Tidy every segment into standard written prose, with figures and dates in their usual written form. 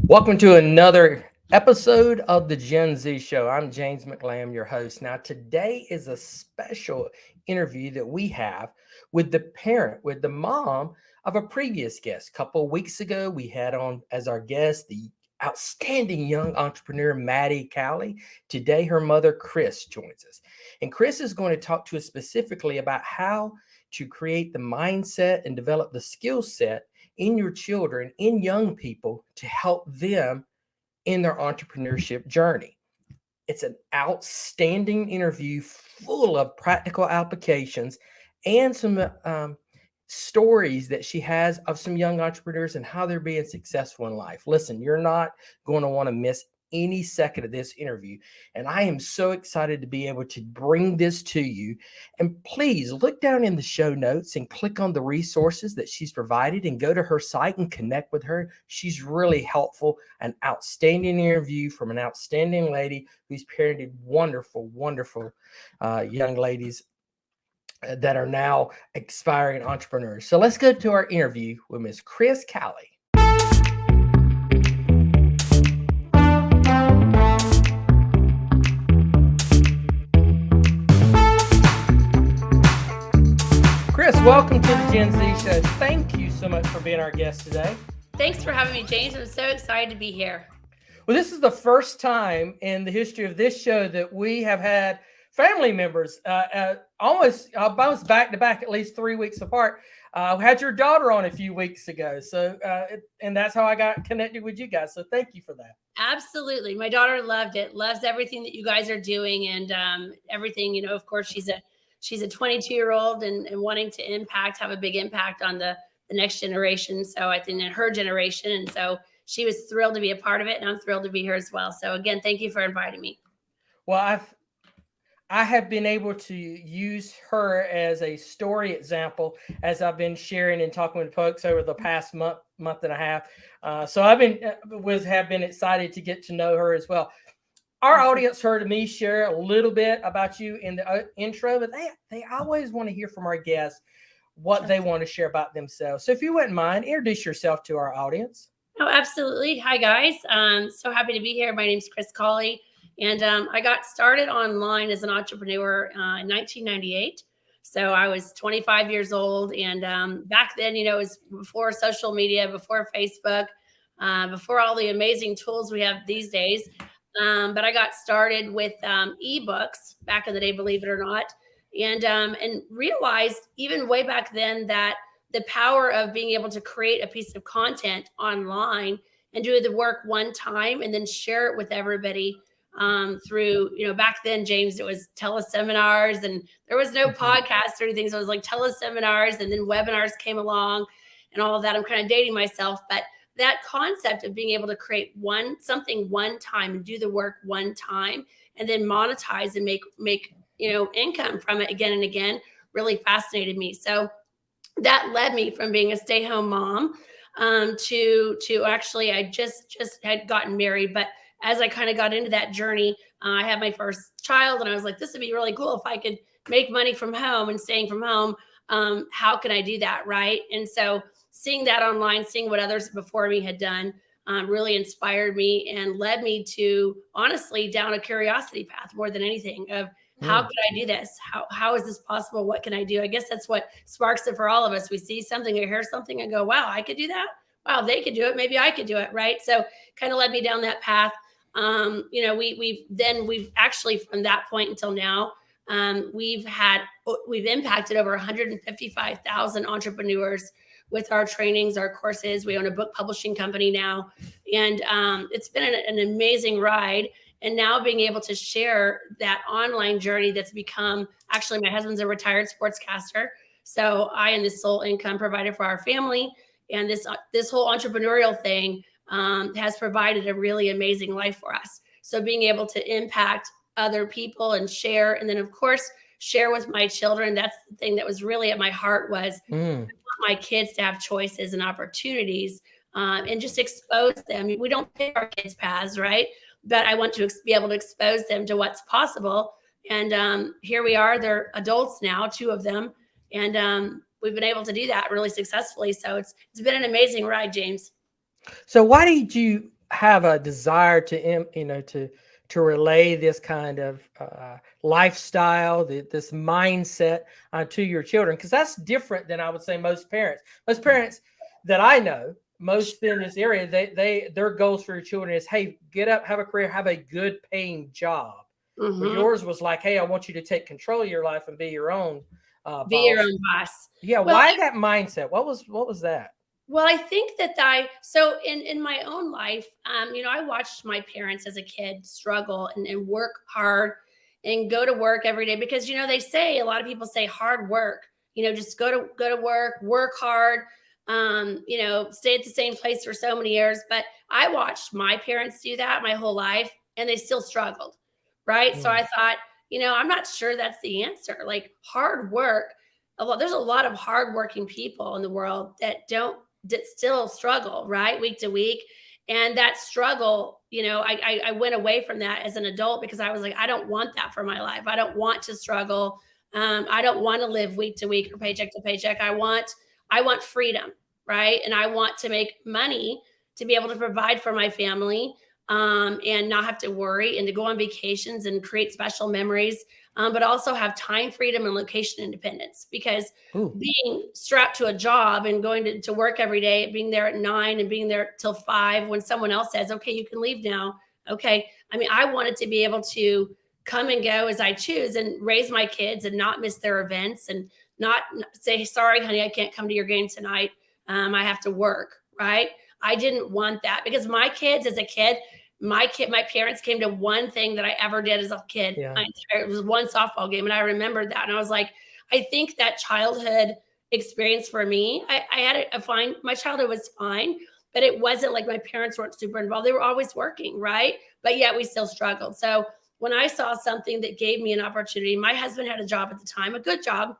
Welcome to another episode of the Gen Z Show. I'm James McLamb, your host. Now, today is a special interview that we have with the parent, with the mom of a previous guest. A couple of weeks ago, we had on as our guest the outstanding young entrepreneur, Maddie Cawley. Today, her mother, Cris, joins us. And Cris is going to talk to us specifically about how to create the mindset and develop the skill set in your children, in young people, to help them in their entrepreneurship journey. It's an outstanding interview full of practical applications and some stories that she has of some young entrepreneurs and how they're being successful in life. Listen, you're not going to want to miss any second of this interview. And I am so excited to be able to bring this to you. And please look down in the show notes and click on the resources that she's provided and go to her site and connect with her. She's really helpful. An outstanding interview from an outstanding lady who's parented wonderful young ladies that are now aspiring entrepreneurs. So let's go to our interview with Miss Cris Cawley. Cris, welcome to the Gen Z Show. Thank you so much for being our guest today. Thanks for having me, James. I'm so excited to be here. Well, this is the first time in the history of this show that we have had family members almost back to back, at least 3 weeks apart. We had your daughter on a few weeks ago, and that's how I got connected with you guys. So thank you for that. Absolutely, my daughter loved it. Loves everything that you guys are doing, and everything. You know, of course, she's a 22-year-old and wanting to have a big impact on the next generation. So I think in her generation, and so she was thrilled to be a part of it, and I'm thrilled to be here as well. So again, thank you for inviting me. Well, I have been able to use her as a story example as I've been sharing and talking with folks over the past month and a half. So I've been excited to get to know her as well. Our audience heard me share a little bit about you in the intro, but they always want to hear from our guests what they want to share about themselves. So if you wouldn't mind, introduce yourself to our audience. Oh, absolutely. Hi, guys. So happy to be here. My name's Cris Cawley. And I got started online as an entrepreneur in 1998. So I was 25 years old. And back then, it was before social media, before Facebook, before all the amazing tools we have these days. But I got started with ebooks back in the day, believe it or not, and realized even way back then that the power of being able to create a piece of content online and do the work one time and then share it with everybody through, back then, James, it was teleseminars and there was no podcast or anything. So it was like teleseminars, and then webinars came along and all of that. I'm kind of dating myself, but that concept of being able to create something one time and do the work one time and then monetize and make income from it again and again really fascinated me. So that led me from being a stay-home mom to actually, I just had gotten married. But as I kind of got into that journey, I had my first child, and I was like, this would be really cool if I could make money from home and staying from home. How can I do that, right? And so seeing that online, seeing what others before me had done, really inspired me and led me to, honestly, down a curiosity path more than anything of, how could I do this? How is this possible? What can I do? I guess that's what sparks it for all of us. We see something or hear something and go, wow, I could do that. Wow, they could do it. Maybe I could do it. Right. So kind of led me down that path. We've actually, from that point until now, we've impacted over 155,000 entrepreneurs with our trainings, our courses. We own a book publishing company now, and it's been an amazing ride. And now being able to share that online journey that's become, actually, my husband's a retired sportscaster. So I am the sole income provider for our family. And this whole entrepreneurial thing has provided a really amazing life for us. So being able to impact other people and share, and then of course, share with my children. That's the thing that was really at my heart was I want my kids to have choices and opportunities and just expose them. We don't pick our kids' paths, right? But I want to be able to expose them to what's possible. And here we are. They're adults now, 2 of them. And we've been able to do that really successfully. So it's been an amazing ride, James. So why did you have a desire to to relay this kind of lifestyle, this mindset to your children? Because that's different than, I would say, most parents. Most parents that I know, most in this area, their goals for your children is, hey, get up, have a career, have a good paying job. But Mm-hmm. yours was like, hey, I want you to take control of your life and be your own Be your boss. own boss. Yeah, Well, why that mindset? What was that? Well, I think that so in my own life, I watched my parents as a kid struggle and work hard and go to work every day because they say, a lot of people say hard work, just go to work hard, stay at the same place for so many years. But I watched my parents do that my whole life and they still struggled, right? So Mm, I thought, I'm not sure that's the answer. Like hard work, there's a lot of hardworking people in the world that still struggle, right? Week to week. And that struggle, I went away from that as an adult because I was like, I don't want that for my life. I don't want to struggle. I don't want to live week to week or paycheck to paycheck. I want freedom, right? And I want to make money to be able to provide for my family, and not have to worry and to go on vacations and create special memories, but also have time freedom and location independence because ooh, being strapped to a job and going to work every day, being there at 9 and being there till 5 when someone else says, okay, you can leave now. Okay. I mean, I wanted to be able to come and go as I choose and raise my kids and not miss their events and not say, sorry, honey, I can't come to your game tonight. I have to work. Right. I didn't want that because my kids as a kid, my parents came to one thing that I ever did as a kid. yeah. It was one softball game. And I remembered that. And I was like, I think that childhood experience for me, I had a fine, my childhood was fine, but it wasn't like my parents weren't super involved. They were always working, right? But yet we still struggled. So when I saw something that gave me an opportunity, my husband had a job at the time, a good job,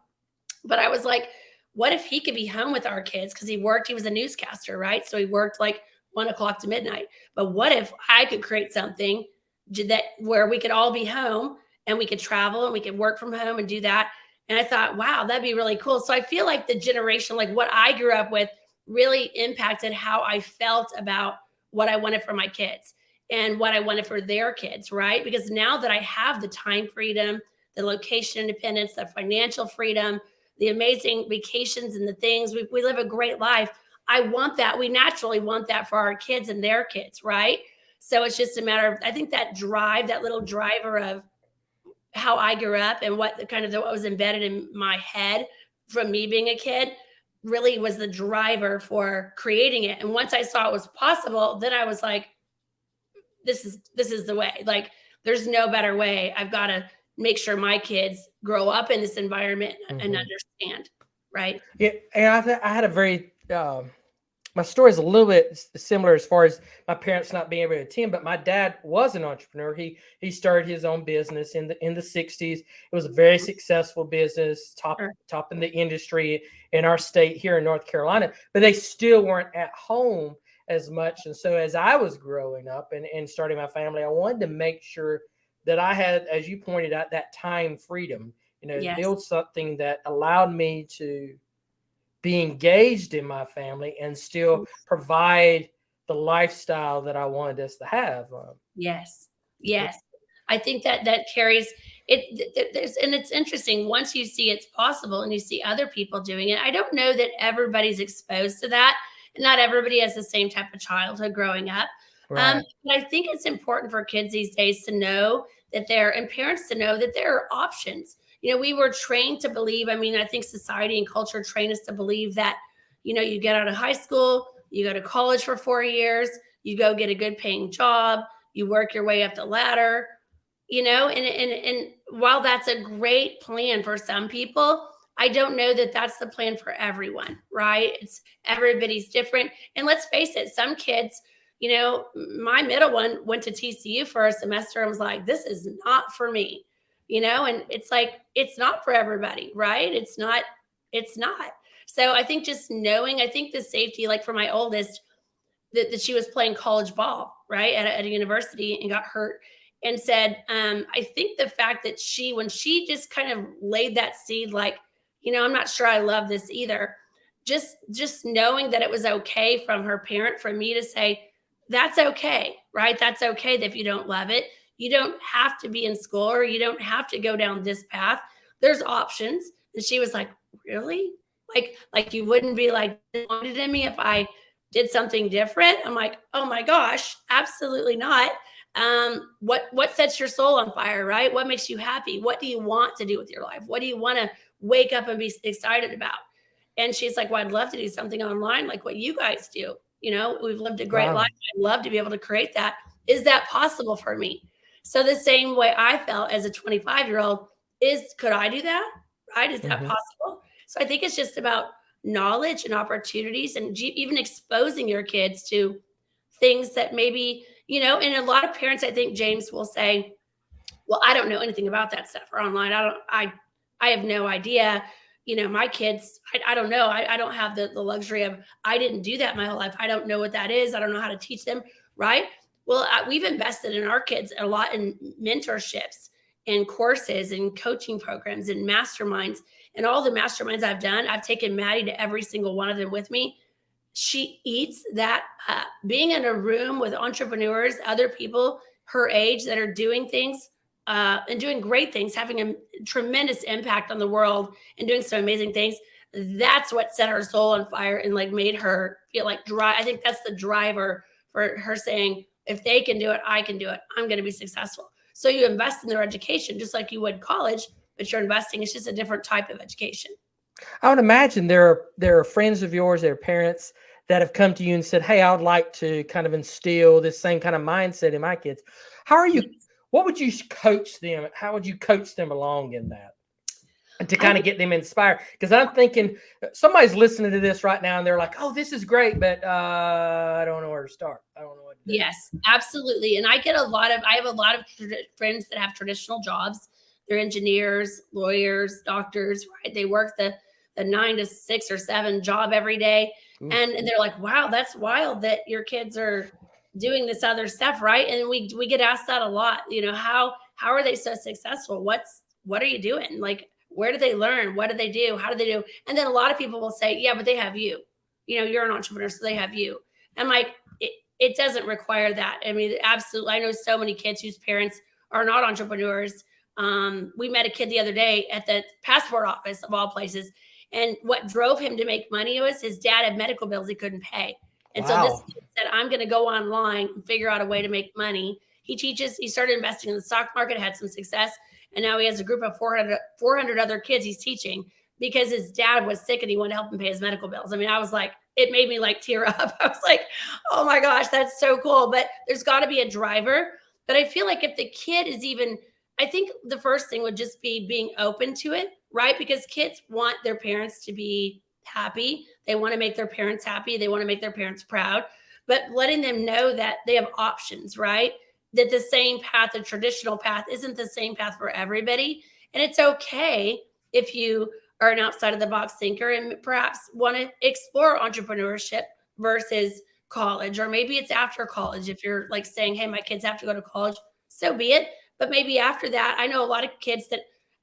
but I was like, what if he could be home with our kids? Because he was a newscaster, right? So he worked like 1 o'clock to midnight. But what if I could create something that where we could all be home and we could travel and we could work from home and do that? And I thought, wow, that'd be really cool. So I feel like the generation, like what I grew up with, really impacted how I felt about what I wanted for my kids and what I wanted for their kids, right? Because now that I have the time freedom, the location independence, the financial freedom, the amazing vacations and the things, we live a great life. I want that. We naturally want that for our kids and their kids, right? So it's just a matter of, I think that drive, that little driver of how I grew up and what what was embedded in my head from me being a kid really was the driver for creating it. And once I saw it was possible, then I was like, this is the way. Like there's no better way. I've got to make sure my kids grow up in this environment and Hmm. understand, right? Yeah, and I had a very my story is a little bit similar as far as my parents not being able to attend, but my dad was an entrepreneur. He started his own business in the 60s. It was a very successful business, Sure. top in the industry in our state here in North Carolina, but they still weren't at home as much. And so as I was growing up and starting my family, I wanted to make sure that I had, as you pointed out, that time freedom, Yes. build something that allowed me to be engaged in my family and still provide the lifestyle that I wanted us to have. Yes. Yes. I think that carries it. And it's interesting once you see it's possible and you see other people doing it. I don't know that everybody's exposed to that. And not everybody has the same type of childhood growing up. Right. But I think it's important for kids these days to know that and parents to know that there are options. We were trained to believe, I mean, I think society and culture train us to believe that, you get out of high school, you go to college for 4 years, you go get a good paying job, you work your way up the ladder, and while that's a great plan for some people, I don't know that that's the plan for everyone, right? It's everybody's different. And let's face it, some kids, my middle one went to TCU for a semester and was like, this is not for me, and it's like, it's not for everybody, right? It's not. So I think just knowing, I think the safety, like for my oldest, that she was playing college ball, right, at a university and got hurt, and said, I think the fact that when she just kind of laid that seed, like, I'm not sure I love this either. Just knowing that it was okay from her parent, from me to say, that's okay, right? That's okay if you don't love it. You don't have to be in school, or you don't have to go down this path. There's options. And she was like, really? Like you wouldn't be like disappointed in me if I did something different? I'm like, oh my gosh, absolutely not. What sets your soul on fire, right? What makes you happy? What do you want to do with your life? What do you want to wake up and be excited about? And she's like, well, I'd love to do something online like what you guys do. You know, we've lived a great life. Wow. I'd love to be able to create that. Is that possible for me? So the same way I felt as a 25-year-old is, could I do that? Right? Is that Hmm. possible? So I think it's just about knowledge and opportunities, and even exposing your kids to things that maybe, and a lot of parents, I think, James, will say, well, I don't know anything about that stuff or online. I have no idea. My kids, I don't know. I don't have the luxury of, I didn't do that my whole life. I don't know what that is. I don't know how to teach them. Right. Well, we've invested in our kids a lot in mentorships and courses and coaching programs and masterminds. And all the masterminds I've done, I've taken Maddie to every single one of them with me. She eats that up. Being in a room with entrepreneurs, other people her age that are doing things and doing great things, having a tremendous impact on the world and doing some amazing things. That's what set her soul on fire and like made her feel like dry. I think that's the driver for her saying, if they can do it, I can do it. I'm going to be successful. So you invest in their education just like you would college, but you're investing. It's just a different type of education. I would imagine there are friends of yours, there are parents that have come to you and said, "Hey, I would like to kind of instill this same kind of mindset in my kids." How are you? What would you coach them? How would you coach them along in that, and to I kind of get them inspired? Because I'm thinking somebody's listening to this right now and they're like, "Oh, this is great, but I don't know where to start. I don't know what to do." Yes, absolutely. And I have a lot of friends that have traditional jobs. They're engineers, lawyers, doctors, right? They work the 9 to 6 or 7 job every day. Ooh. And they're like, wow, that's wild that your kids are doing this other stuff, right? And we get asked that a lot. How are they so successful? What are you doing? Like, where do they learn? What do they do? How do they do? And then a lot of people will say, yeah, but they have you. You're an entrepreneur, so they have you. I'm like, it doesn't require that. I mean, absolutely. I know so many kids whose parents are not entrepreneurs. We met a kid the other day at the passport office of all places. And what drove him to make money was his dad had medical bills he couldn't pay. And so this Wow. kid said, I'm going to go online and figure out a way to make money. He started investing in the stock market, had some success. And now he has a group of 400 other kids he's teaching because his dad was sick and he wanted to help him pay his medical bills. I mean, I was like, it made me like tear up. I was like, oh my gosh, that's so cool. But there's got to be a driver. But I feel like if the kid is I think the first thing would just be being open to it, right? Because kids want their parents to be happy. They want to make their parents happy. They want to make their parents proud. But letting them know that they have options, right? That the same path, the traditional path, isn't the same path for everybody. And it's okay if you are an outside of the box thinker and perhaps want to explore entrepreneurship versus college, or maybe it's after college. If you're like saying, hey, my kids have to go to college, so be it. But maybe after that, I know a lot of kids that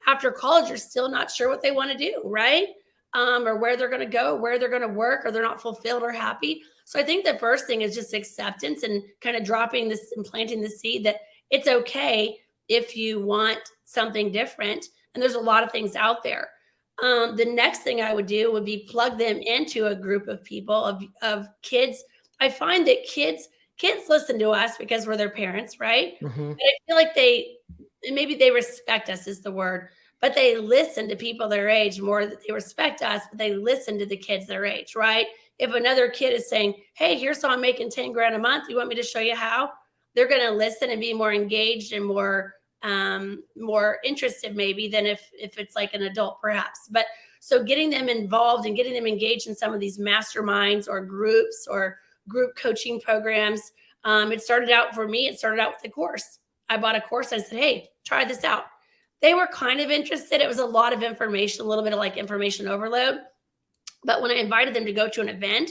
after college are still not sure what they want to do, right? Or where they're going to go, where they're going to work, or they're not fulfilled or happy. So I think the first thing is just acceptance and kind of dropping this and planting the seed that it's okay if you want something different. And there's a lot of things out there. The next thing I would do would be plug them into a group of people, of kids. I find that kids listen to us because we're their parents, right? Mm-hmm. But I feel like maybe they respect us is the word, but they listen to people their age more. That they respect us, but they listen to the kids their age, right? If another kid is saying, hey, here's how I'm making 10 grand a month, you want me to show you how? They're going to listen and be more engaged and more interested maybe than if it's like an adult perhaps. But so getting them involved and getting them engaged in some of these masterminds or groups or group coaching programs. It started out with a course. I bought a course. I said, hey, try this out. They were kind of interested. It was a lot of information, a little bit of like information overload. But when I invited them to go to an event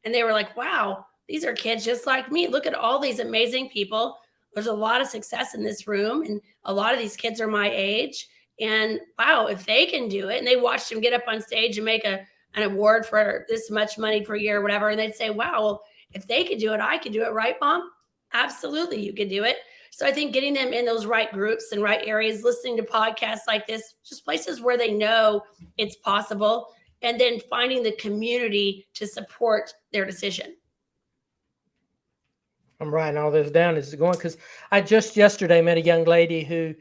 and they were like, wow, these are kids just like me. Look at all these amazing people. There's a lot of success in this room. And a lot of these kids are my age. And wow, if they can do it. And they watched him get up on stage and make an award for this much money per year or whatever. And they'd say, wow, well, if they could do it, I could do it. Right, Mom? Absolutely, you could do it. So I think getting them in those right groups and right areas, listening to podcasts like this, just places where they know it's possible, and then finding the community to support their decision. I'm writing all this down as it's going because I just yesterday met a young lady who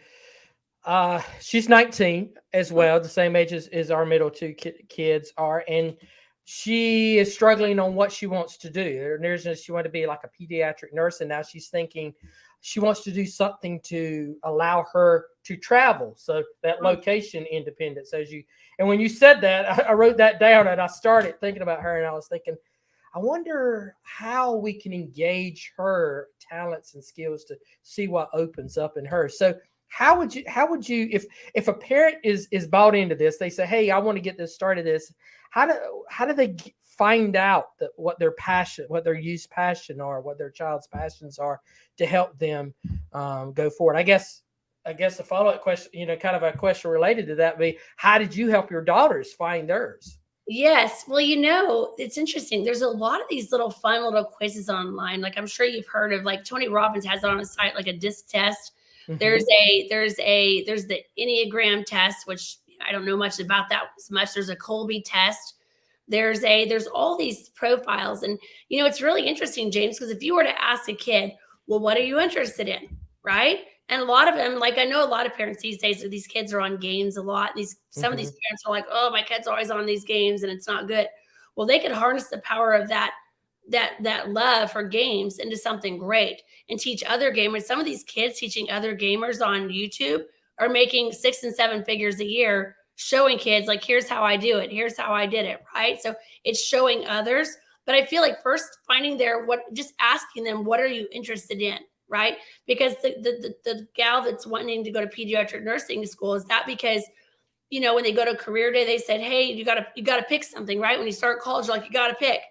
she's 19 as well, the same age as our middle two kids are, and she is struggling on what she wants to do. She wanted to be like a pediatric nurse, and now she's thinking she wants to do something to allow her to travel. So that location independence, and when you said that, I wrote that down and I started thinking about her, and I was thinking, I wonder how we can engage her talents and skills to see what opens up in her. So how would you if a parent is bought into this, they say, hey, I want to get this started, how do they find out what their passion, what their youth's passion are, what their child's passions are, to help them go forward? I guess a follow-up question, kind of a question related to that, be, how did you help your daughters find theirs? Yes. Well, it's interesting. There's a lot of these little fun little quizzes online. Like, I'm sure you've heard of, like, Tony Robbins has it on his site, like a disc test. Mm-hmm. There's the Enneagram test, which I don't know much about that as much. There's a Colby test. There's all these profiles. And, it's really interesting, James, because if you were to ask a kid, well, what are you interested in? Right. And a lot of them, like, I know a lot of parents these days, these kids are on games a lot. Some of these parents are like, oh, my kid's always on these games and it's not good. Well, they could harness the power of that love for games into something great and teach other gamers. Some of these kids teaching other gamers on YouTube are making 6 and 7 figures a year, showing kids, like, here's how I do it. Here's how I did it. Right. So it's showing others. But I feel like first finding just asking them, what are you interested in? Right? Because the gal that's wanting to go to pediatric nursing school, is that because, when they go to career day, they said, hey, you gotta pick something, right? When you start college, you're like, you gotta pick.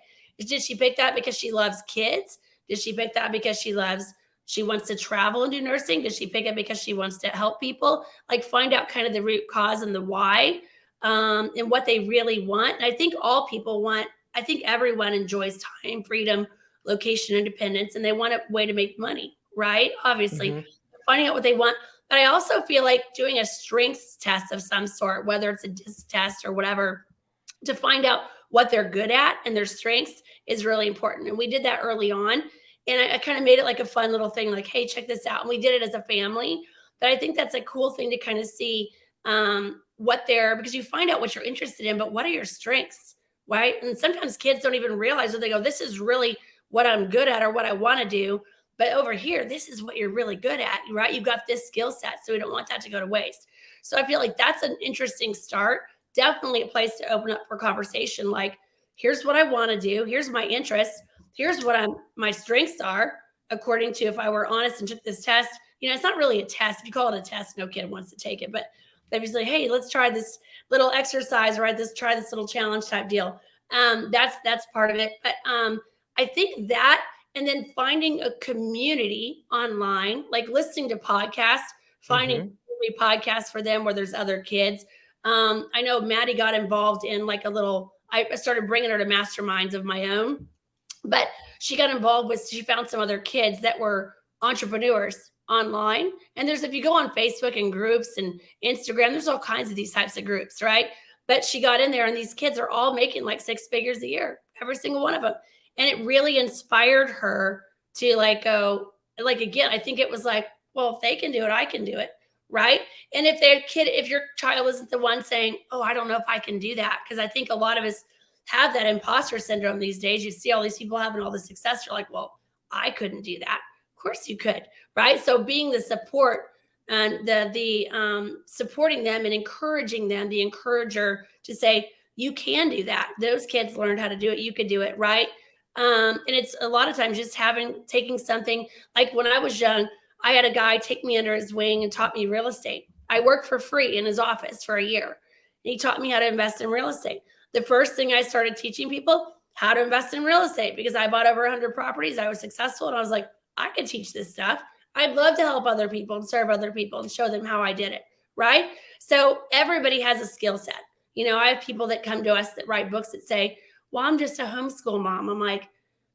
Did she pick that because she loves kids? Did she pick that because she wants to travel and do nursing? Did she pick it because she wants to help people? Like, find out kind of the root cause and the why, and what they really want. And I think I think everyone enjoys time, freedom, location, independence, and they want a way to make money. Right? Obviously, finding out what they want. But I also feel like doing a strengths test of some sort, whether it's a DISC test or whatever, to find out what they're good at and their strengths is really important. And we did that early on. And I kind of made it like a fun little thing, like, hey, check this out. And we did it as a family. But I think that's a cool thing to kind of see because you find out what you're interested in, but what are your strengths, right? And sometimes kids don't even realize that. They go, this is really what I'm good at or what I want to do. But over here, this is what you're really good at, right? You've got this skill set, so we don't want that to go to waste. So I feel like that's an interesting start. Definitely a place to open up for conversation. Like, here's what I want to do. Here's my interests. Here's what my strengths are, according to, if I were honest and took this test. It's not really a test. If you call it a test, no kid wants to take it. But if you say, hey, let's try this little exercise, right? Try this little challenge type deal. That's part of it. But I think that. And then finding a community online, like listening to podcasts, finding podcasts for them where there's other kids. I know Maddie got involved in I started bringing her to masterminds of my own, but she got involved she found some other kids that were entrepreneurs online. And if you go on Facebook and groups and Instagram, there's all kinds of these types of groups, right? But she got in there and these kids are all making like 6 figures a year, every single one of them. And it really inspired her to go, again, I think it was like, well, if they can do it, I can do it. Right. And if your child isn't the one saying, oh, I don't know if I can do that. Because I think a lot of us have that imposter syndrome these days. You see all these people having all the success. You're like, well, I couldn't do that. Of course you could. Right. So being the support and the supporting them and encouraging them, the encourager to say, you can do that. Those kids learned how to do it. You could do it. Right. And it's a lot of times just taking something, like when I was young, I had a guy take me under his wing and taught me real estate. I worked for free in his office for a year. And he taught me how to invest in real estate. The first thing I started teaching people how to invest in real estate, because I bought over 100 properties. I was successful. And I was like, I could teach this stuff. I'd love to help other people and serve other people and show them how I did it. Right. So everybody has a skill set. I have people that come to us that write books that say, well, I'm just a homeschool mom. I'm like,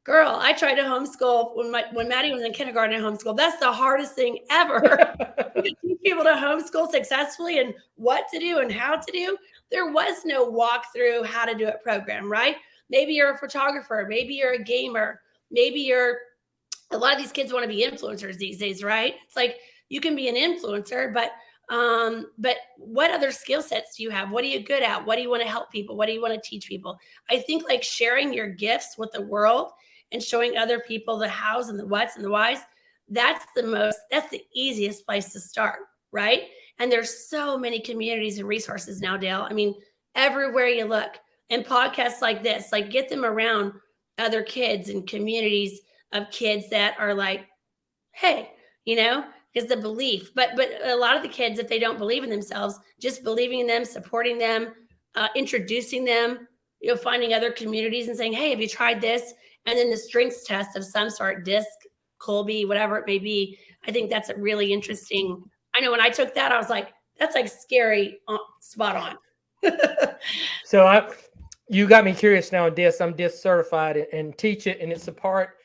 Girl, I tried to homeschool when Maddie was in kindergarten. I homeschooled. That's the hardest thing ever. To teach people to homeschool successfully and what to do and how to do. There was no walkthrough how to do it program, right? Maybe you're a photographer. Maybe you're a gamer. Maybe a lot of these kids want to be influencers these days, right? It's like you can be an influencer, but what other skill sets do you have? What are you good at? What do you want to help people? What do you want to teach people? I think like sharing your gifts with the world and showing other people the hows and the whats and the whys, that's the easiest place to start, right? And there's so many communities and resources now, Dale. I mean, everywhere you look, and podcasts like this, like get them around other kids and communities of kids that are like, hey, is the belief. But a lot of the kids, if they don't believe in themselves, just believing in them, supporting them, introducing them, finding other communities and saying, hey, have you tried this? And then the strengths test of some sort, DISC, Colby, whatever it may be. I think that's a really interesting. I know when I took that, I was like, that's like scary, spot on. So you got me curious now on DISC. I'm DISC certified and teach it, and it's a part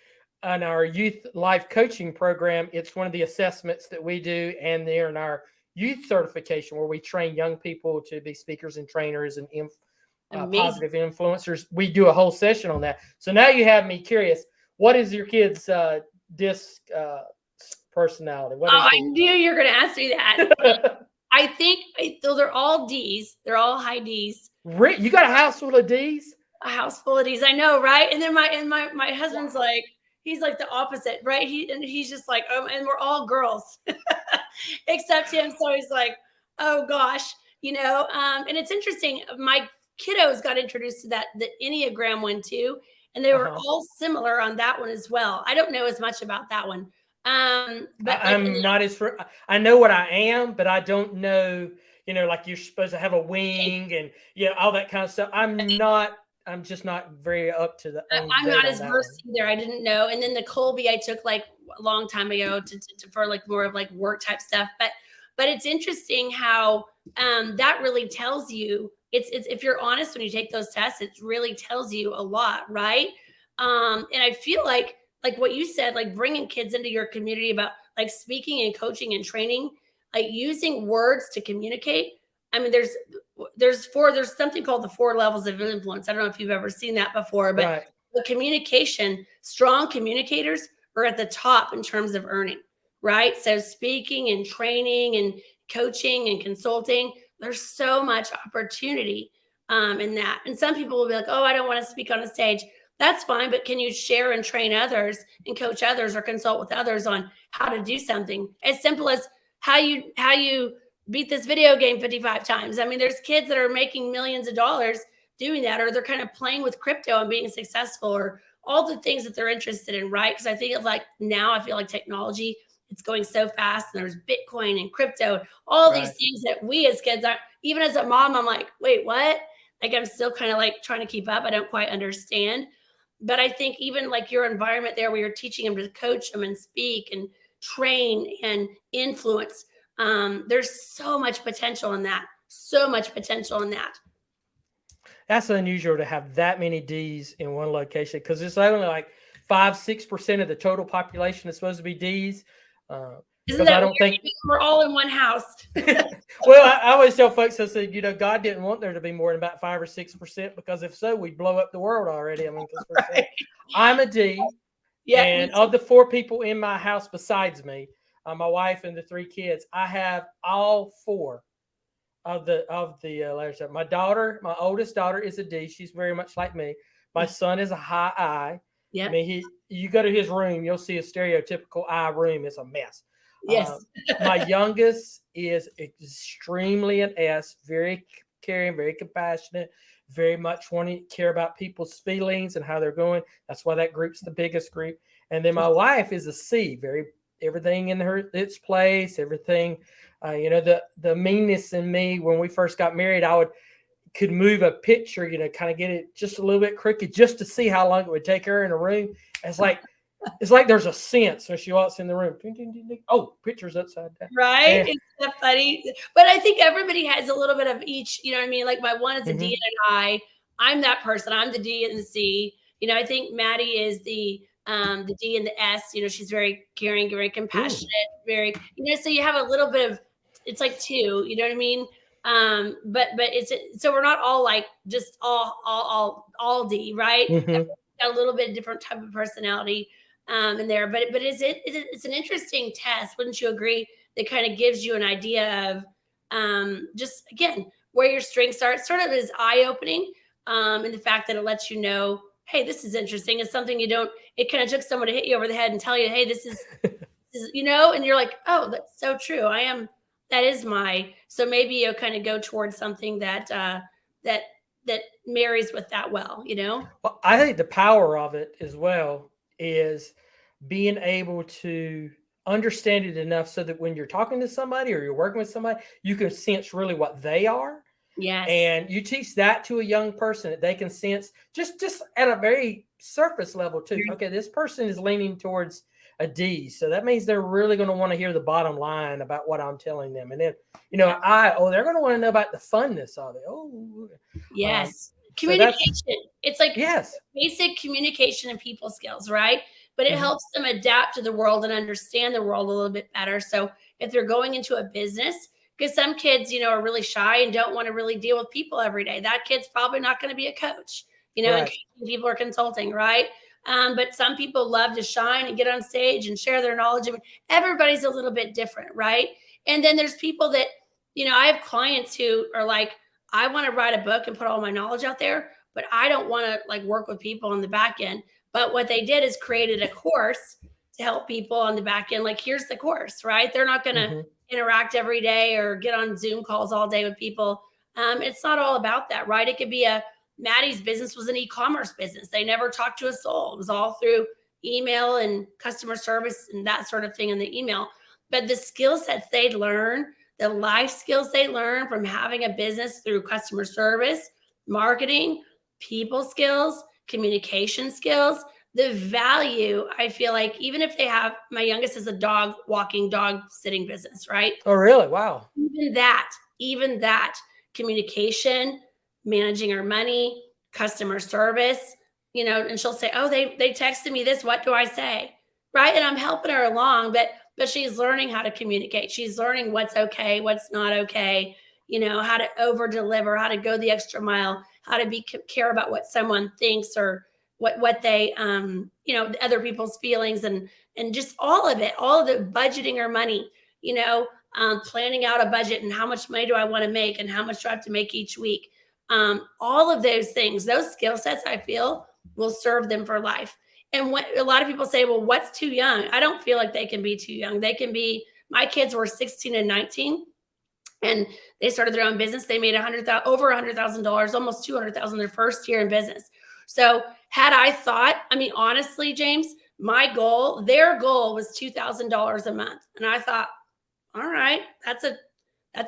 on our youth life coaching program. It's one of the assessments that we do, and they're in our youth certification where we train young people to be speakers and trainers and positive influencers. We do a whole session on that. So now you have me curious. What is your kids' DISC personality? I knew you were going to ask me that. I think though they're all D's. They're all high D's. You got a house full of D's? A house full of D's. I know, right? And then my husband's like, he's like the opposite, right? He's just like, oh, and we're all girls except him. So he's like, oh gosh, and it's interesting. My kiddos got introduced to the Enneagram one too. And they were all similar on that one as well. I don't know as much about that one. But I'm not as I know what I am, but I don't know, like you're supposed to have a wing and all that kind of stuff. I'm just not very up to the. I'm not as versed either. I didn't know. And then the Colby I took like a long time ago for like more of like work type stuff. But it's interesting how that really tells you. It's if you're honest when you take those tests, it really tells you a lot, right? And I feel like what you said, like bringing kids into your community about like speaking and coaching and training, like using words to communicate. I mean, there's something called the 4 levels of influence. I don't know if you've ever seen that before, but the communication, strong communicators are at the top in terms of earning, right? So speaking and training and coaching and consulting, there's so much opportunity in that. And some people will be like, oh, I don't want to speak on a stage. That's fine. But can you share and train others and coach others or consult with others on how to do something as simple as how you beat this video game 55 times? I mean, there's kids that are making millions of dollars doing that, or they're kind of playing with crypto and being successful, or all the things that they're interested in, right? Because I think of like now I feel like technology, it's going so fast, and there's Bitcoin and crypto, all these things that we as kids are, even as a mom, I'm like, wait, what? Like, I'm still kind of like trying to keep up. I don't quite understand. But I think even like your environment there where you're teaching them to coach them and speak and train and influence, there's so much potential in that. So much potential in that. That's unusual to have that many D's in one location, because it's only like 5-6% of the total population is supposed to be D's. Isn't that weird? We're all in one house. Well, I always tell folks, I said, God didn't want there to be more than about 5 or 6%, because if so, we'd blow up the world already. I mean, I'm a D. Yeah. And of the 4 people in my house besides me, my wife and the 3 kids, I have all 4 of the letters. My daughter, my oldest daughter, is a D. She's very much like me. My son is a high I. Yeah. I mean, you go to his room, you'll see a stereotypical I room. It's a mess. Yes. My youngest is extremely an S, very caring, very compassionate, very much wanting to care about people's feelings and how they're going. That's why that group's the biggest group. And then my wife is a C, everything in its place, everything. The meanness in me when we first got married, could move a picture, kind of get it just a little bit crooked just to see how long it would take her in a room. It's like there's a sense when she walks in the room. Ding, ding, ding, ding. Oh, picture's upside down. Right? It's so funny. But I think everybody has a little bit of each, you know what I mean? Like my one is a D and an I. I'm that person. I'm the D and the C. I think Maddie is the D and the S. She's very caring, very compassionate, very, so you have a little bit of, it's like two, you know what I mean? But it's, so we're not all like just all D, right? Mm-hmm. Got a little bit different type of personality in there, but it's an interesting test, wouldn't you agree? That kind of gives you an idea of just again where your strengths are. It sort of is eye opening, and the fact that it lets you know, hey, this is interesting. It's something you don't. It kind of took someone to hit you over the head and tell you, hey, this is, and you're like, oh, that's so true. I am. That is my. So maybe you'll kind of go towards something that that marries with that well. Well, I think the power of it as well is being able to understand it enough so that when you're talking to somebody or you're working with somebody, you can sense really what they are. Yes. And you teach that to a young person that they can sense just at a very surface level too. Okay, this person is leaning towards a D. So that means they're really going to want to hear the bottom line about what I'm telling them. And then, they're going to want to know about the funness of it. Oh, yes. So communication. It's like yes, basic communication and people skills, right? But it helps them adapt to the world and understand the world a little bit better. So if they're going into a business, because some kids, are really shy and don't want to really deal with people every day. That kid's probably not going to be a coach, and coaching people are consulting, right? But some people love to shine and get on stage and share their knowledge. Everybody's a little bit different, right? And then there's people that, I have clients who are like, I want to write a book and put all my knowledge out there, but I don't want to like work with people on the back end. But what they did is created a course to help people on the back end. Like, here's the course, right? They're not going to interact every day or get on Zoom calls all day with people. It's not all about that, right? It could be Maddie's business was an e-commerce business. They never talked to a soul. It was all through email and customer service and that sort of thing in the email. But the skill sets they'd learn, the life skills they learn from having a business through customer service, marketing, people skills, communication skills, the value, I feel like, even if they have, my youngest is a dog sitting business, right? Oh, really? Wow. Even that communication, managing her money, customer service, and she'll say, oh, they texted me this. What do I say? Right. And I'm helping her along, but she's learning how to communicate. She's learning what's okay, what's not okay, how to over deliver, how to go the extra mile, how to care about what someone thinks or what they, other people's feelings and just all of it, all of the budgeting her money, planning out a budget and how much money do I want to make and how much do I have to make each week. All of those things, those skill sets, I feel will serve them for life. And what a lot of people say, well, what's too young? I don't feel like they can be too young. They can be, my kids were 16 and 19 and they started their own business. They made over $100,000, almost $200,000 their first year in business. So had I thought, honestly, James, their goal was $2,000 a month. And I thought, all right, that's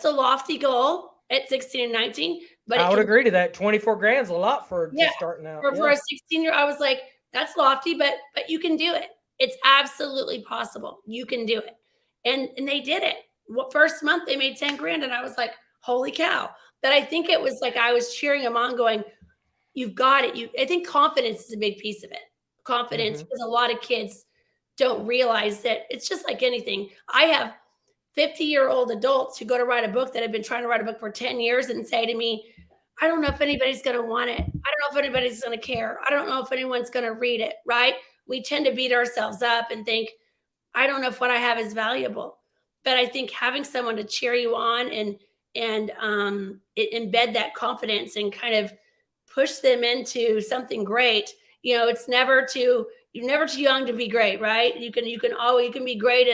a lofty goal at 16 and 19. But I would agree to that. 24 grand is a lot for just starting out. For a 16-year, I was like, that's lofty, but you can do it. It's absolutely possible. You can do it. And they did it. First month they made 10 grand. And I was like, holy cow. But I think it was like I was cheering them on going, you've got it. I think confidence is a big piece of it. Confidence, because a lot of kids don't realize that it's just like anything. I have 50-year-old adults who go to write a book that have been trying to write a book for 10 years and say to me, I don't know if anybody's going to want it. I don't know if anybody's going to care. I don't know if anyone's going to read it, right? We tend to beat ourselves up and think, I don't know if what I have is valuable. But I think having someone to cheer you on and embed that confidence and kind of push them into something great. It's never you're never too young to be great, right? You can be great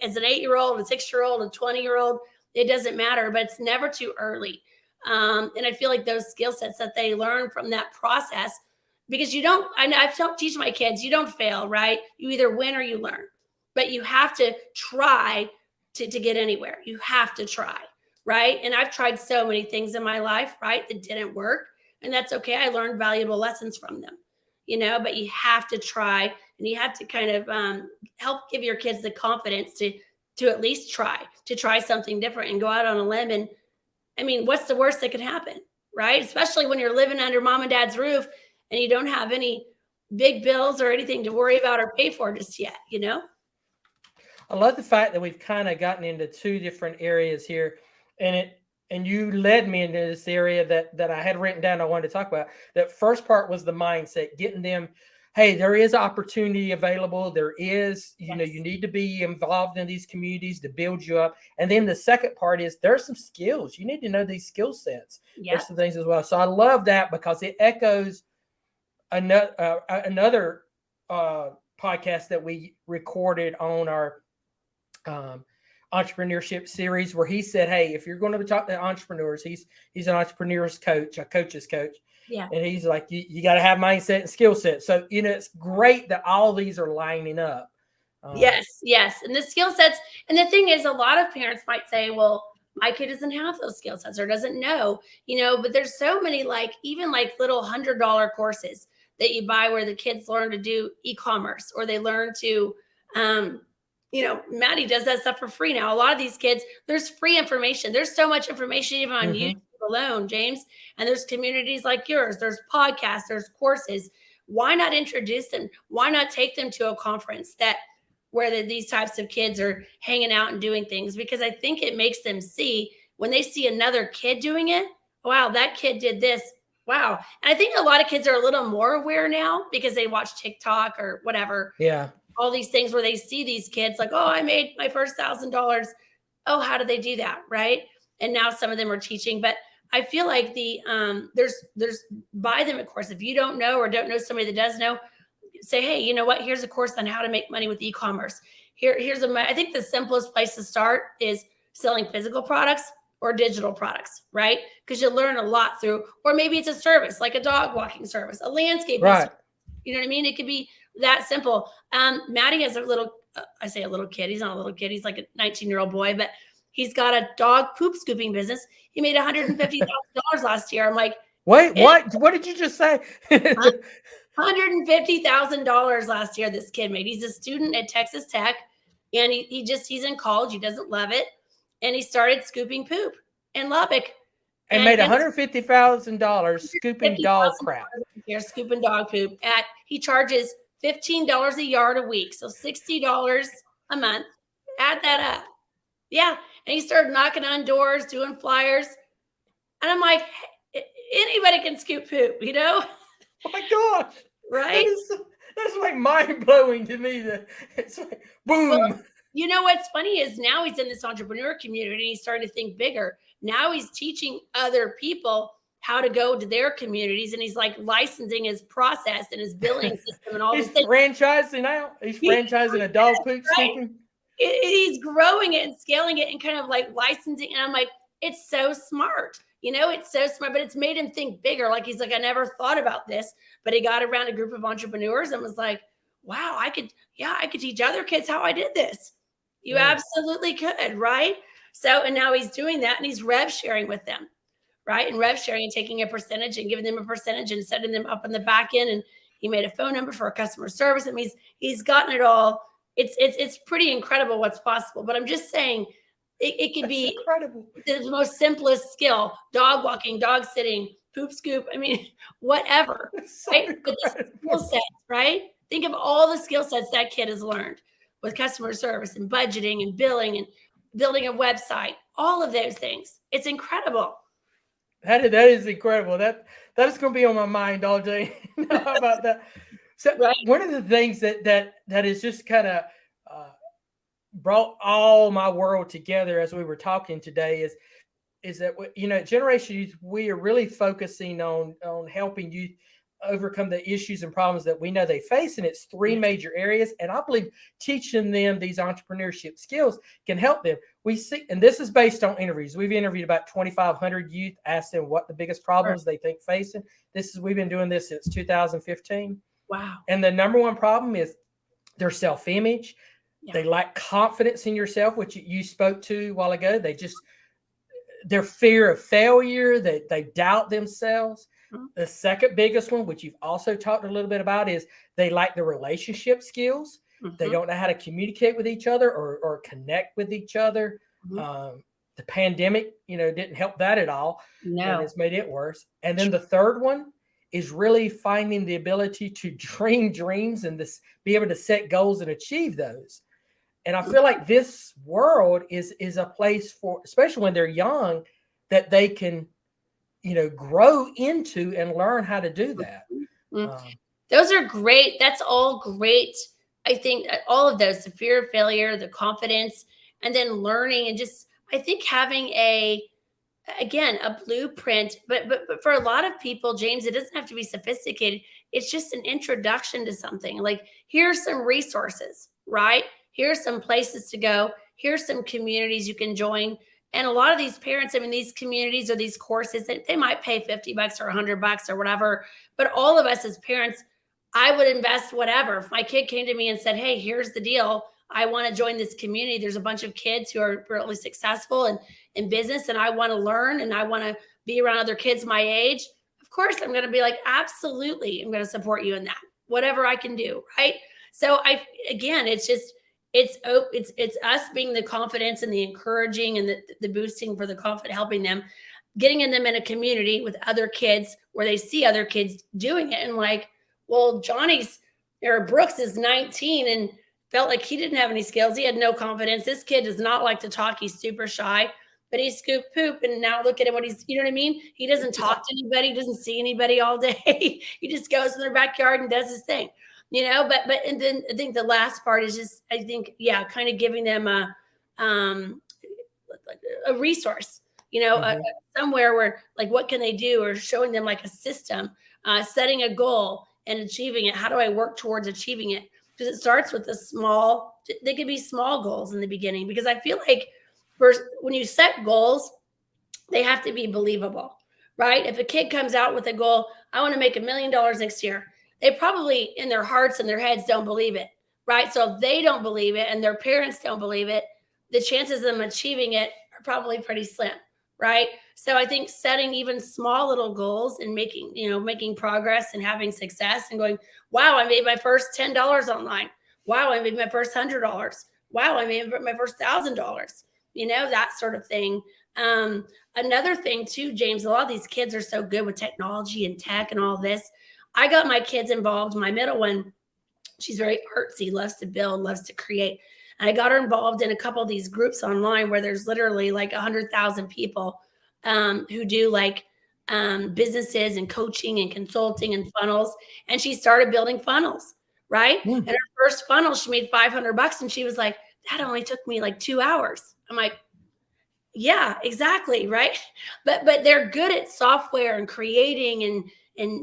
as an 8-year-old, a 6-year-old, a 20-year-old. It doesn't matter, but it's never too early. And I feel like those skill sets that they learn from that process, because I teach my kids, you don't fail, right? You either win or you learn, but you have to try to get anywhere. You have to try, right? And I've tried so many things in my life, right, that didn't work. And that's okay. I learned valuable lessons from them, but you have to try and you have to kind of help give your kids the confidence to at least try something different and go out on a limb. And what's the worst that could happen, right? Especially when you're living under mom and dad's roof and you don't have any big bills or anything to worry about or pay for just yet, you know? I love the fact that we've kind of gotten into two different areas here, and you led me into this area that I had written down I wanted to talk about. That first part was the mindset, getting them, hey, there is opportunity available. There is, you know, you Yes. need to be involved in these communities to build you up. And then the second part is there's some skills. You need to know these skill sets. Yep. There's some things as well. So I love that because it echoes another podcast that we recorded on our um, entrepreneurship series, where he said, hey, if you're going to talk to entrepreneurs, he's an entrepreneur's coach, a coach's coach. Yeah. And he's like, you got to have mindset and skill set. So, you know, it's great that all these are lining up. Yes, yes. And the skill sets, and the thing is, a lot of parents might say, well, my kid doesn't have those skill sets or doesn't know, you know, but there's so many, like, even like little $100 courses that you buy where the kids learn to do e-commerce, or they learn to, um, you know, Maddie does that stuff for free now. A lot of these kids, there's free information. There's so much information even on Mm-hmm. YouTube alone, James. And there's communities like yours. There's podcasts. There's courses. Why not introduce them? Why not take them to a conference where these types of kids are hanging out and doing things? Because I think it makes them see, when they see another kid doing it, wow, that kid did this. Wow. And I think a lot of kids are a little more aware now because they watch TikTok or whatever. Yeah. All these things where they see these kids like, oh, I made my first $1,000. Oh, how did they do that? Right. And now some of them are teaching, but I feel like there's buy them a course. If you don't know or don't know somebody that does know, say, hey, you know what? Here's a course on how to make money with e-commerce. I think the simplest place to start is selling physical products or digital products, right? Because you learn a lot through, or maybe it's a service like a dog walking service, a landscaping Right. service. You know what I mean? It could be that simple. Maddie has a little, I say a little kid. He's not a little kid. He's like a 19-year-old boy, but he's got a dog poop scooping business. He made $150,000 last year. I'm like, wait, what did you just say? $150,000 last year this kid made. He's a student at Texas Tech, and he's in college. He doesn't love it. And he started scooping poop in Lubbock. And made $150,000 scooping dog crap. Here, scooping dog poop. He charges $15 a yard a week, so $60 a month. Add that up. Yeah. And he started knocking on doors, doing flyers. And I'm like, hey, anybody can scoop poop, you know? Oh my gosh. Right? That's like mind blowing to me. That it's like boom. Well, you know what's funny is now he's in this entrepreneur community and he's starting to think bigger. Now he's teaching other people how to go to their communities, and he's like licensing his process and his billing system and all He's these things. franchising now. He's franchising a dog poop scooping. He's growing it and scaling it and kind of like licensing. And I'm like, it's so smart. You know, it's so smart, but it's made him think bigger. Like, he's like, I never thought about this, but he got around a group of entrepreneurs and was like, wow, I could teach other kids how I did this. You absolutely could, right? So, and now he's doing that, and he's rev sharing with them, right? And rev sharing and taking a percentage and giving them a percentage and setting them up on the back end. And he made a phone number for a customer service. I mean, he's gotten it all. It's pretty incredible what's possible. But I'm just saying, it can be incredible. The most simplest skill: dog walking, dog sitting, poop scoop. I mean, whatever. So right? But the skill sets, right? Think of all the skill sets that kid has learned with customer service and budgeting and billing and building a website, all of those things. It's incredible. That is incredible. That is going to be on my mind all day. How about that? So right. One of the things that is just kind of brought all my world together as we were talking today is that, you know, at Generation Youth, we are really focusing on helping youth overcome the issues and problems that we know they face, and it's three major areas. And I believe teaching them these entrepreneurship skills can help them. We see, and this is based on interviews. We've interviewed about 2,500 youth, asked them what the biggest problems they think facing. We've been doing this since 2015. Wow. And the number one problem is their self-image. Yeah. They lack confidence in yourself, which you spoke to a while ago. Their fear of failure, they doubt themselves. Mm-hmm. The second biggest one, which you've also talked a little bit about, is they lack the relationship skills. Mm-hmm. They don't know how to communicate with each other or connect with each other. Mm-hmm. The pandemic, didn't help that at all. No. And it's made it worse. And then the third one is really finding the ability to dream dreams and this be able to set goals and achieve those. And I feel like this world is a place for, especially when they're young, that they can, grow into and learn how to do that. Those are great. That's all great. I think all of those, the fear of failure, the confidence, and then learning, and just, I think having a blueprint, but for a lot of people, James, it doesn't have to be sophisticated. It's just an introduction to something. Like, here's some resources, right? Here's some places to go. Here's some communities you can join. And a lot of these parents, I mean, these communities or these courses, they might pay $50 or $100 or whatever. But all of us as parents, I would invest whatever. If my kid came to me and said, hey, here's the deal, I want to join this community. There's a bunch of kids who are really successful and in business, and I want to learn and I want to be around other kids my age. Of course, I'm going to be like, absolutely, I'm going to support you in that, whatever I can do, right? So it's us being the confidence and the encouraging and the boosting for the confidence, helping them, getting them in a community with other kids where they see other kids doing it, and like, well, Brooks is 19 and felt like he didn't have any skills. He had no confidence. This kid does not like to talk. He's super shy, but he scooped poop. And now look at him, you know what I mean? He doesn't talk to anybody. He doesn't see anybody all day. He just goes in their backyard and does his thing, and then I think the last part is just, kind of giving them a resource, somewhere where, like, what can they do, or showing them like a system, setting a goal and achieving it. How do I work towards achieving it? Because it starts with they could be small goals in the beginning, because I feel like first, when you set goals, they have to be believable, right? If a kid comes out with a goal, I want to make $1 million next year, they probably in their hearts and their heads don't believe it, right? So if they don't believe it and their parents don't believe it, the chances of them achieving it are probably pretty slim, right? So I think setting even small little goals and making progress and having success and going, wow, I made my first $10 online. Wow, I made my first $100. Wow, I made my first $1,000. That sort of thing. Another thing too, James, a lot of these kids are so good with technology and tech and all this. I got my kids involved. My middle one, she's very artsy, loves to build, loves to create. And I got her involved in a couple of these groups online where there's literally like 100,000 people who do like businesses and coaching and consulting and funnels. And she started building funnels, right? And her first funnel, she made $500, and she was like, that only took me like 2 hours. I'm like, yeah, exactly, right? But they're good at software and creating and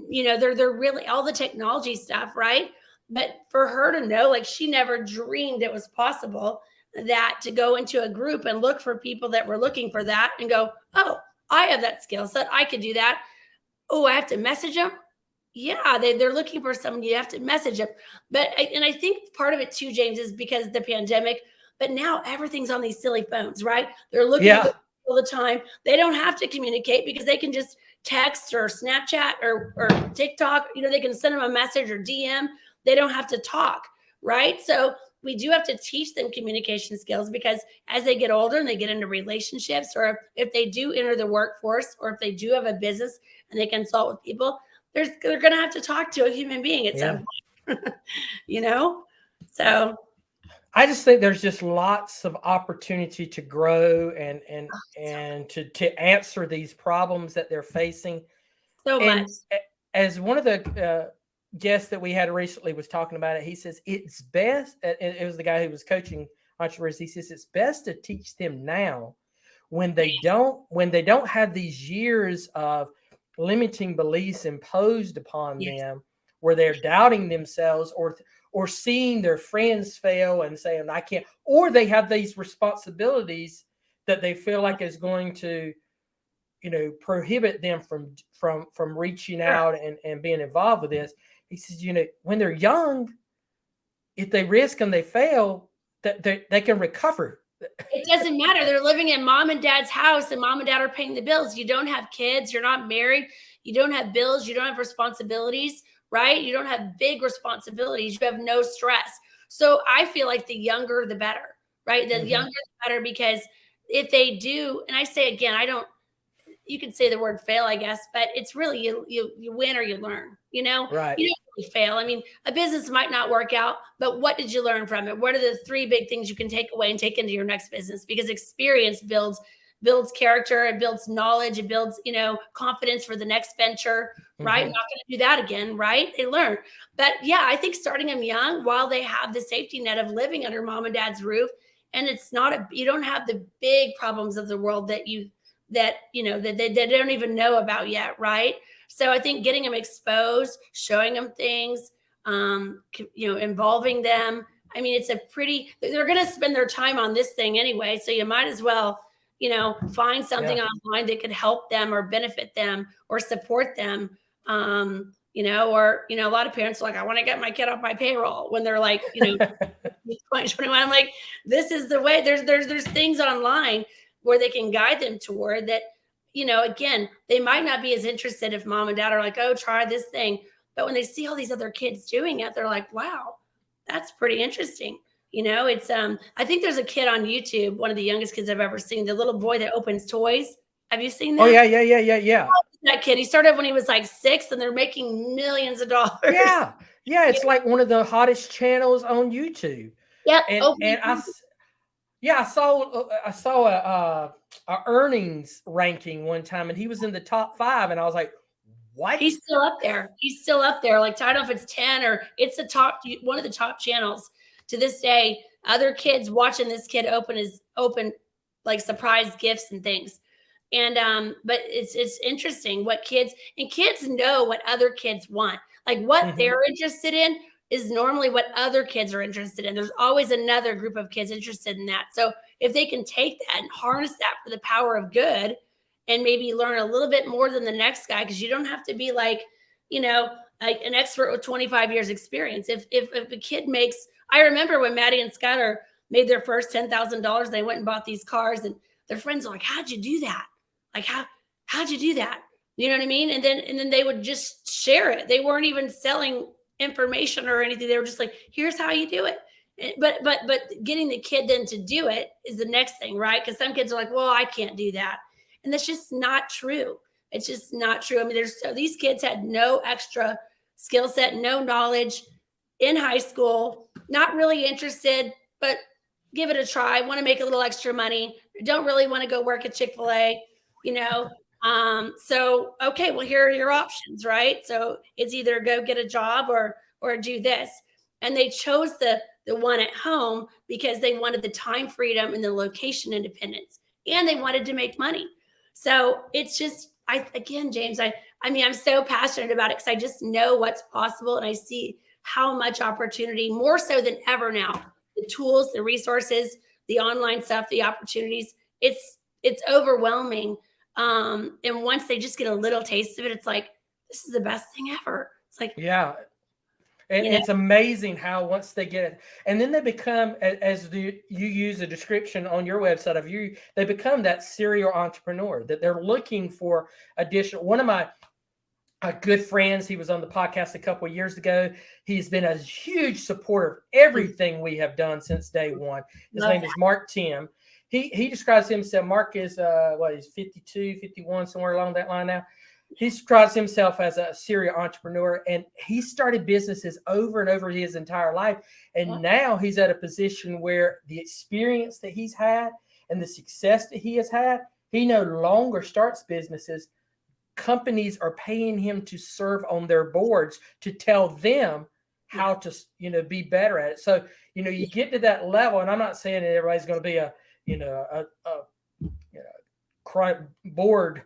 they're really all the technology stuff, right? But for her to know, like, she never dreamed it was possible that to go into a group and look for people that were looking for that and go, oh, I have that skill set, I could do that. Oh, I have to message them. Yeah, they're looking for someone. You have to message them. I think part of it too, James, is because of the pandemic. But now everything's on these silly phones, right? They're looking all the time. They don't have to communicate because they can just text or Snapchat or TikTok. They can send them a message or DM. They don't have to talk, right? So we do have to teach them communication skills, because as they get older and they get into relationships, or if they do enter the workforce, or if they do have a business and they consult with people, they're going to have to talk to a human being at some point, So I just think there's just lots of opportunity to grow and to answer these problems that they're facing. So much. As one of the guests that we had recently was talking about it, he says it's best. It was the guy who was coaching entrepreneurs. He says it's best to teach them now, when they don't have these years of limiting beliefs imposed upon them, where they're doubting themselves or seeing their friends fail and saying, I can't, or they have these responsibilities that they feel like is going to, prohibit them from reaching out and being involved with this. He says, when they're young, if they risk and they fail, that they can recover. It doesn't matter. They're living in mom and dad's house, and mom and dad are paying the bills. You don't have kids. You're not married. You don't have bills. You don't have responsibilities, right? You don't have big responsibilities. You have no stress. So I feel like the younger, the better, right? The younger, the better, because if they do, and I say again, you could say the word fail, I guess, but it's really you win or you learn, you know? Right. You don't really fail. I mean, a business might not work out, but what did you learn from it? What are the 3 big things you can take away and take into your next business? Because experience builds character, it builds knowledge, it builds, confidence for the next venture, right? Mhm. Not going to do that again, right? They learn. But yeah, I think starting them young while they have the safety net of living under mom and dad's roof, and it's not you don't have the big problems of the world that they don't even know about yet, right? So I think getting them exposed, showing them things, involving them. I mean, they're going to spend their time on this thing anyway, so you might as well, find something online that could help them or benefit them or support them. A lot of parents are like, I want to get my kid off my payroll when they're like, 2021. I'm like, this is the way. There's things online where they can guide them toward that. Again, they might not be as interested if mom and dad are like, oh, try this thing. But when they see all these other kids doing it, they're like, wow, that's pretty interesting. It's I think there's a kid on YouTube, one of the youngest kids I've ever seen, the little boy that opens toys. Have you seen that? Oh yeah. That kid, he started when he was like 6, and they're making millions of dollars. Yeah. It's like one of the hottest channels on YouTube. Yep. And I saw a earnings ranking one time, and he was in the top 5, and I was like, what? He's still up there. Like, I don't know if it's 10 or it's one of the top channels to this day. Other kids watching this kid open like surprise gifts and things. And but it's interesting what kids know what other kids want. Like what they're interested in is normally what other kids are interested in. There's always another group of kids interested in that. So if they can take that and harness that for the power of good, and maybe learn a little bit more than the next guy, because you don't have to be like an expert with 25 years experience. If a kid I remember when Maddie and Skylar made their first $10,000, they went and bought these cars, and their friends were like, how'd you do that? Like, how'd you do that? You know what I mean? And then they would just share it. They weren't even selling information or anything. They were just like, here's how you do it. But getting the kid then to do it is the next thing, right? Because some kids are like, well, I can't do that. And that's just not true. It's just not true. I mean, these kids had no extra skill set, no knowledge in high school, not really interested, but give it a try, want to make a little extra money, don't really want to go work at Chick-fil-A, So, okay, well, here are your options, right? So it's either go get a job or do this. And they chose the one at home because they wanted the time freedom and the location independence, and they wanted to make money. So it's just, James, I'm so passionate about it because I just know what's possible, and I see how much opportunity, more so than ever now, the tools, the resources, the online stuff, the opportunities, it's overwhelming. And once they just get a little taste of it, it's like, this is the best thing ever. It's like, yeah. And it's amazing how once they get it, and then they become, you use a description on your website of they become that serial entrepreneur, that they're looking for additional. One of my good friends, he was on the podcast a couple of years ago. He's been a huge supporter of everything we have done since day one. His name is Mark Tim. He describes himself, Mark is, he's 52, 51, somewhere along that line now. He describes himself as a serial entrepreneur, and he started businesses over and over his entire life. And now he's at a position where the experience that he's had and the success that he has had, he no longer starts businesses. Companies are paying him to serve on their boards to tell them how to, be better at it. So, you get to that level, and I'm not saying that everybody's going to be a board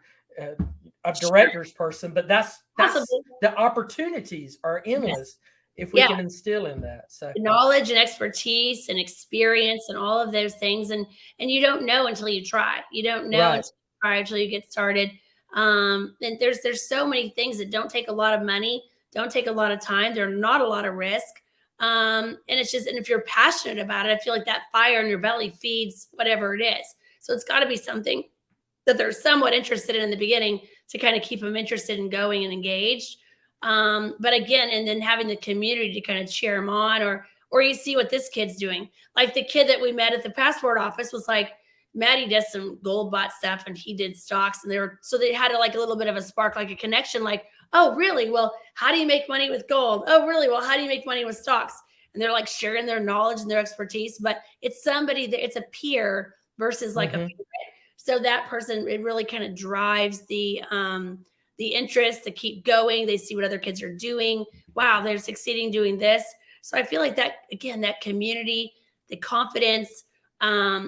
of directors person, but that's the opportunities are endless if we can instill in that. So knowledge and expertise and experience and all of those things, and you don't know until you try. You don't know until you get started. And there's so many things that don't take a lot of money, don't take a lot of time. They're not a lot of risk. And it's just, and if you're passionate about it, I feel like that fire in your belly feeds whatever it is. So it's got to be something that they're somewhat interested in the beginning to kind of keep them interested and going and engaged. But again, and then having the community to kind of cheer them on, or you see what this kid's doing. Like the kid that we met at the passport office was like, Maddie does some gold bot stuff and he did stocks, and so they had like a little bit of a spark, like a connection, like, oh, really? Well, how do you make money with gold? Oh, really? Well, how do you make money with stocks? And they're like sharing their knowledge and their expertise, but it's somebody that it's a peer versus like a parent. So that person, it really kind of drives the interest to keep going. They see what other kids are doing. Wow, they're succeeding doing this. So I feel like that, again, that community, the confidence,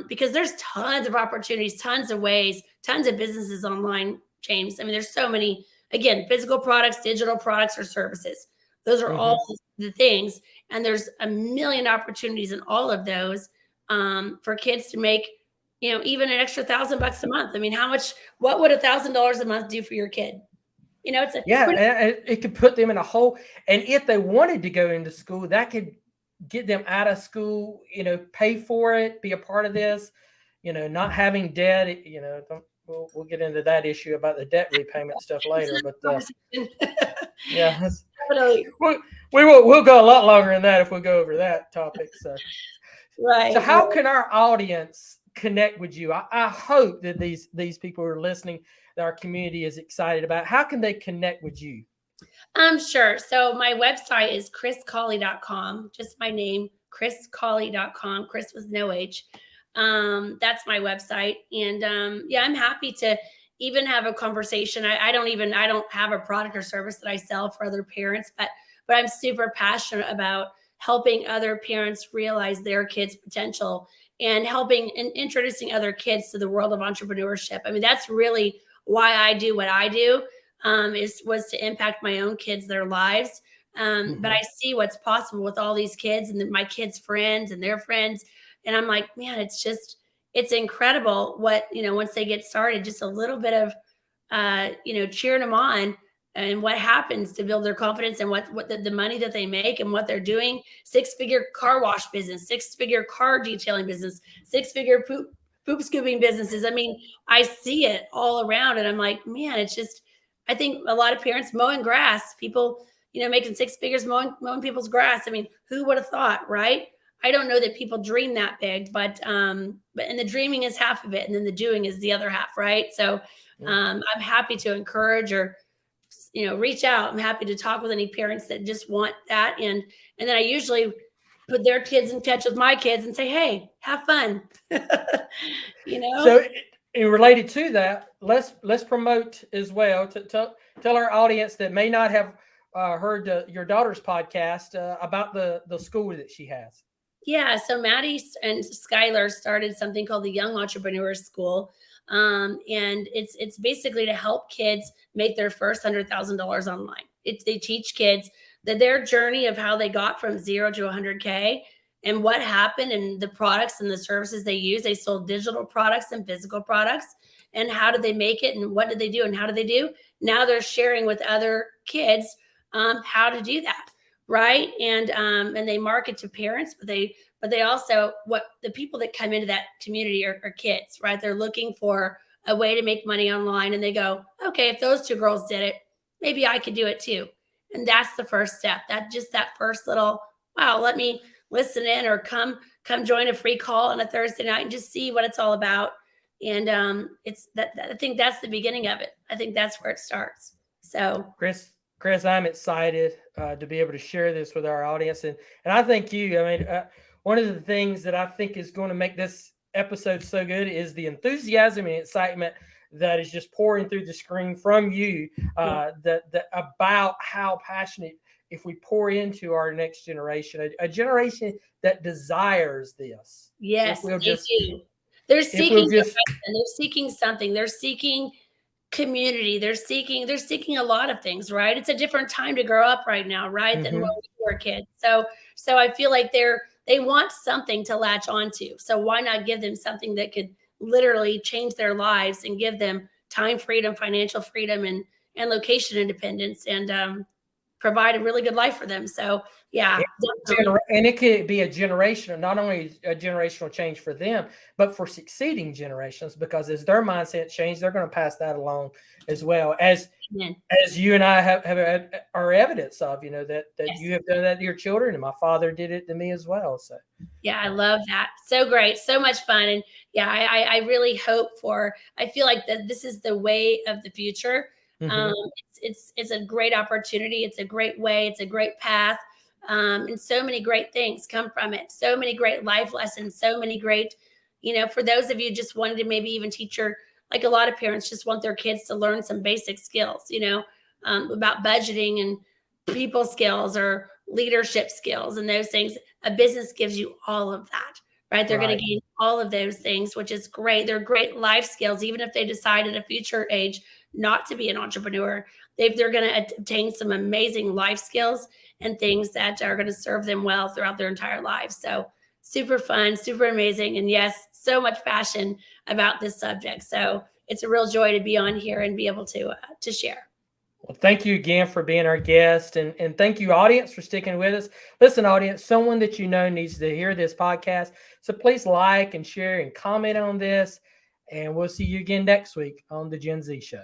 because there's tons of opportunities, tons of ways, tons of businesses online, James. I mean, there's so many, again, physical products, digital products, or services. Those are all the things. And there's a million opportunities in all of those for kids to make, even an extra $1,000 a month. I mean, what would $1,000 a month do for your kid? It's it could put them in a hole. And if they wanted to go into school, that could get them out of school, pay for it, be a part of this, not having debt, we'll get into that issue about the debt repayment stuff later, but yeah, we'll go a lot longer than that if we go over that topic. So, right. So how can our audience connect with you? I hope that these people who are listening, that our community is excited about. How can they connect with you? Sure. So my website is CrisCawley.com. Just my name, CrisCawley.com. Chris with no H. That's my website. And I'm happy to even have a conversation. I don't have a product or service that I sell for other parents, but I'm super passionate about helping other parents realize their kids' potential and helping and introducing other kids to the world of entrepreneurship. I mean, that's really why I do what I do, was to impact my own kids, their lives. But I see what's possible with all these kids and my kids' friends and their friends. And I'm like, man, it's incredible what, once they get started, just a little bit of, cheering them on, and what happens to build their confidence, and what the money that they make and what they're doing. 6-figure car wash business, 6-figure car detailing business, 6-figure poop scooping businesses. I mean, I see it all around, and I'm like, man, it's just, I think a lot of parents mowing grass, people, making 6 figures mowing people's grass. I mean, who would have thought, right? I don't know that people dream that big, but and the dreaming is half of it, and then the doing is the other half, right? So I'm happy to encourage or reach out. I'm happy to talk with any parents that just want that, and then I usually put their kids in touch with my kids and say, hey, have fun. So related to that, let's promote as well, to tell our audience that may not have heard your daughter's podcast about the school that she has. Yeah, so Maddie and Skylar started something called the Young Entrepreneurs School. And it's basically to help kids make their first $100,000 online. They teach kids that their journey of how they got from 0 to 100K and what happened, and the products and the services they use. They sold digital products and physical products, and how did they make it, and what did they do, and how did they do? Now they're sharing with other kids how to do that, right? And they market to parents, but they also, what the people that come into that community are kids, right? They're looking for a way to make money online, and they go, okay, if those two girls did it, maybe I could do it too. And that's the first step. That first little, wow, let me listen in, or come join a free call on a Thursday night and just see what it's all about. And it's that, I think that's the beginning of it. I think that's where it starts. So Chris, I'm excited to be able to share this with our audience. And I think one of the things that I think is going to make this episode so good is the enthusiasm and excitement that is just pouring through the screen from you, that about how passionate, if we pour into our next generation, a generation that desires this. Yes, they do. They're seeking something. They're seeking community. They're seeking a lot of things, right? It's a different time to grow up right now, right? Than when we were kids. So I feel like they want something to latch onto. So why not give them something that could literally change their lives and give them time freedom, financial freedom, and location independence, and provide a really good life for them. So yeah, definitely. And it could be a generation, not only a generational change for them, but for succeeding generations, because as their mindset change, they're going to pass that along as well as Amen. as you and I have are evidence of, that Yes. you have done that to your children, and my father did it to me as well. So yeah, I love that. So great, so much fun. And yeah, I really hope I feel like that this is the way of the future. mhm. It's a great opportunity. It's a great way. It's a great path. And so many great things come from it. So many great life lessons. So many great, for those of you just wanted to maybe even teach like a lot of parents just want their kids to learn some basic skills, about budgeting and people skills or leadership skills and those things. A business gives you all of that, right? They're going Right. to gain all of those things, which is great. They're great life skills, even if they decide at a future age not to be an entrepreneur. They're going to obtain some amazing life skills and things that are going to serve them well throughout their entire lives. So super fun, super amazing. And yes, so much passion about this subject. So it's a real joy to be on here and be able to share. Well, thank you again for being our guest, and thank you, audience, for sticking with us. Listen, audience, someone that you know needs to hear this podcast, so please like and share and comment on this, and we'll see you again next week on the Gen Z Show.